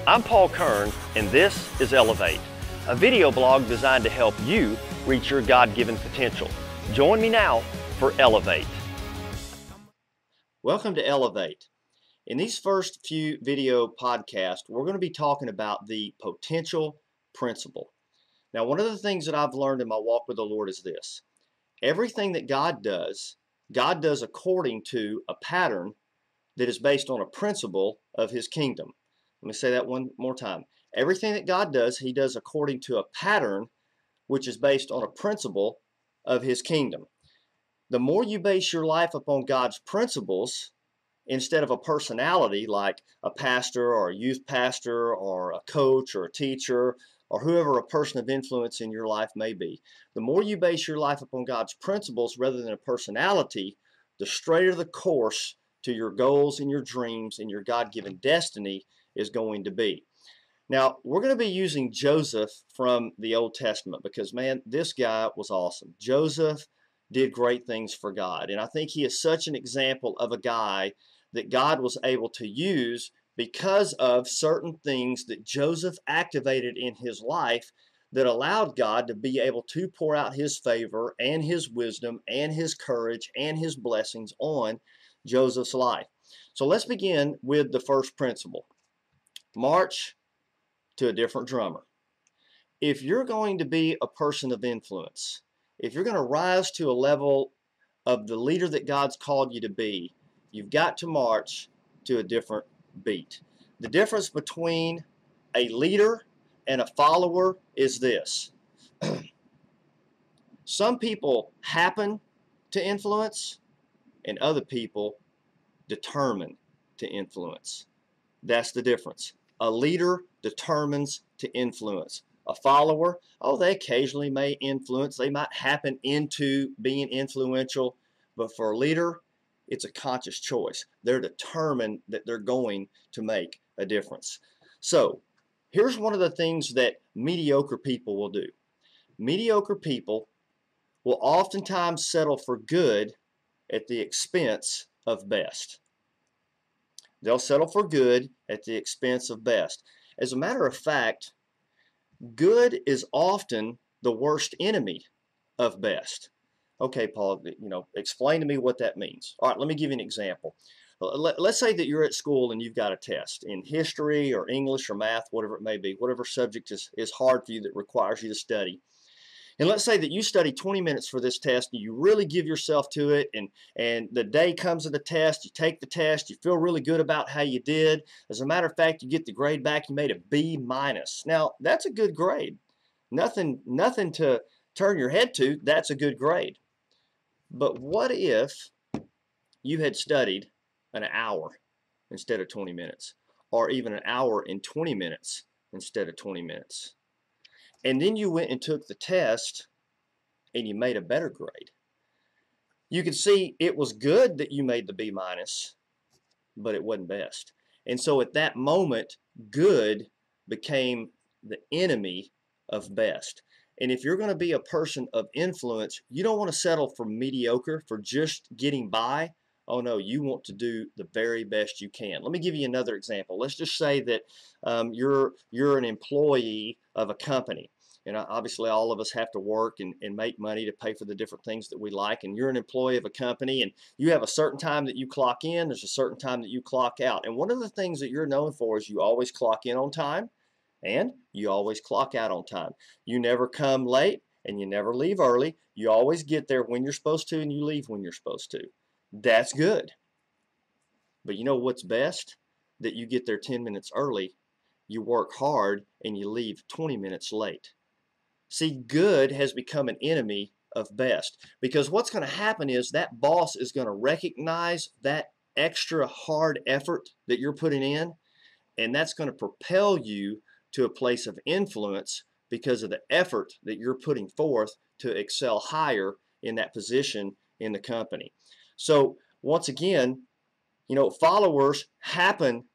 I'm Paul Kern, and this is Elevate, a video blog designed to help you reach your God-given potential. Join me now for Elevate. Welcome to Elevate. In these first few video podcasts, we're going to be talking about the potential principle. Now, one of the things that I've learned in my walk with the Lord is this. Everything that God does according to a pattern that is based on a principle of His kingdom. Let me say that one more time. Everything that God does, He does according to a pattern which is based on a principle of His kingdom. The more you base your life upon God's principles instead of a personality like a pastor or a youth pastor or a coach or a teacher or whoever a person of influence in your life may be, the more you base your life upon God's principles rather than a personality, the straighter the course to your goals and your dreams and your God-given destiny is going to be. Now, we're going to be using Joseph from the Old Testament because, man, this guy was awesome. Joseph did great things for God, and I think he is such an example of a guy that God was able to use because of certain things that Joseph activated in his life that allowed God to be able to pour out His favor and His wisdom and His courage and His blessings on Joseph's life. So let's begin with the first principle. March to a different drummer. If you're going to be a person of influence, if you're going to rise to a level of the leader that God's called you to be, you've got to march to a different beat. The difference between a leader and a follower is this. Some people happen to influence, and other people determine to influence. That's the difference. A leader determines to influence. A follower, they occasionally may influence. They might happen into being influential. But for a leader, it's a conscious choice. They're determined that they're going to make a difference. So, here's one of the things that mediocre people will do. Mediocre people will oftentimes settle for good at the expense of best. They'll settle for good at the expense of best. As a matter of fact, good is often the worst enemy of best. Okay, Paul, explain to me what that means. All right, let me give you an example. Let's say that you're at school and you've got a test in history or English or math, whatever it may be, whatever subject is hard for you that requires you to study. And let's say that you study 20 minutes for this test and you really give yourself to it, and the day comes of the test, you take the test, you feel really good about how you did. As a matter of fact, you get the grade back, you made a B-. Now, that's a good grade. Nothing to turn your head to, that's a good grade. But what if you had studied an hour instead of 20 minutes, or even an hour and 20 minutes instead of 20 minutes? And then you went and took the test and you made a better grade. You could see it was good that you made the B-, but it wasn't best. And so at that moment, good became the enemy of best. And if you're going to be a person of influence, you don't want to settle for mediocre, for just getting by. Oh no, you want to do the very best you can. Let me give you another example. Let's just say that you're an employee of a company. And obviously all of us have to work and make money to pay for the different things that we like. And you're an employee of a company and you have a certain time that you clock in. There's a certain time that you clock out. And one of the things that you're known for is you always clock in on time and you always clock out on time. You never come late and you never leave early. You always get there when you're supposed to and you leave when you're supposed to. That's good. But you know what's best? That you get there 10 minutes early, you work hard, and you leave 20 minutes late. See, good has become an enemy of best because what's going to happen is that boss is going to recognize that extra hard effort that you're putting in, and that's going to propel you to a place of influence because of the effort that you're putting forth to excel higher in that position in the company. So once again, followers happen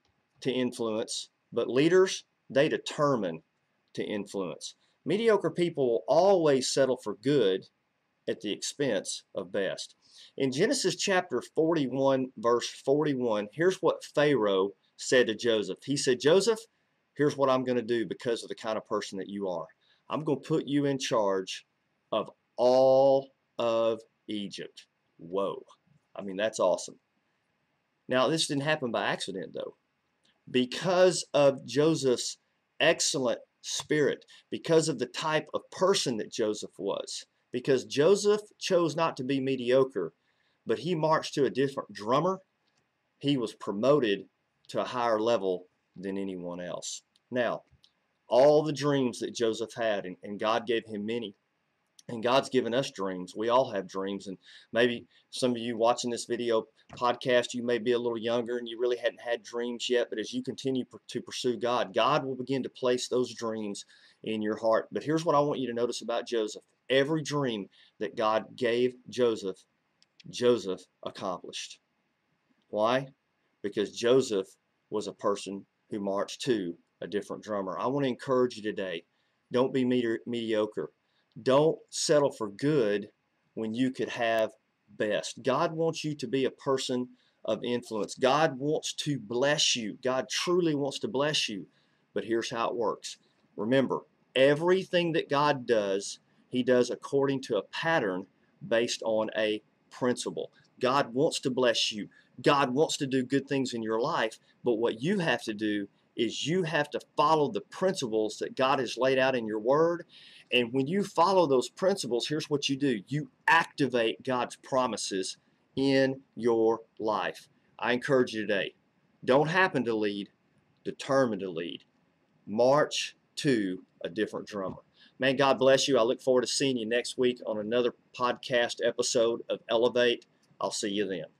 to influence, but leaders, they determine to influence. Mediocre people will always settle for good at the expense of best. In Genesis chapter 41, verse 41, here's what Pharaoh said to Joseph. He said, Joseph, Here's what I'm going to do because of the kind of person that you are. I'm going to put you in charge of all of Egypt. Whoa. I mean, that's awesome. Now, this didn't happen by accident, though. Because of Joseph's excellent spirit, because of the type of person that Joseph was, because Joseph chose not to be mediocre, but he marched to a different drummer, he was promoted to a higher level than anyone else. Now, all the dreams that Joseph had, and God gave him many, and God's given us dreams. We all have dreams. And maybe some of you watching this video podcast, you may be a little younger and you really hadn't had dreams yet. But as you continue to pursue God, God will begin to place those dreams in your heart. But here's what I want you to notice about Joseph. Every dream that God gave Joseph, Joseph accomplished. Why? Because Joseph was a person who marched to a different drummer. I want to encourage you today. Don't be mediocre. Don't settle for good when you could have best. God wants you to be a person of influence. God wants to bless you. God truly wants to bless you. But here's how it works. Remember, everything that God does, He does according to a pattern based on a principle. God wants to bless you. God wants to do good things in your life. But what you have to do is you have to follow the principles that God has laid out in your word. And when you follow those principles, here's what you do. You activate God's promises in your life. I encourage you today, don't happen to lead, determine to lead. March to a different drummer. Man, God bless you. I look forward to seeing you next week on another podcast episode of Elevate. I'll see you then.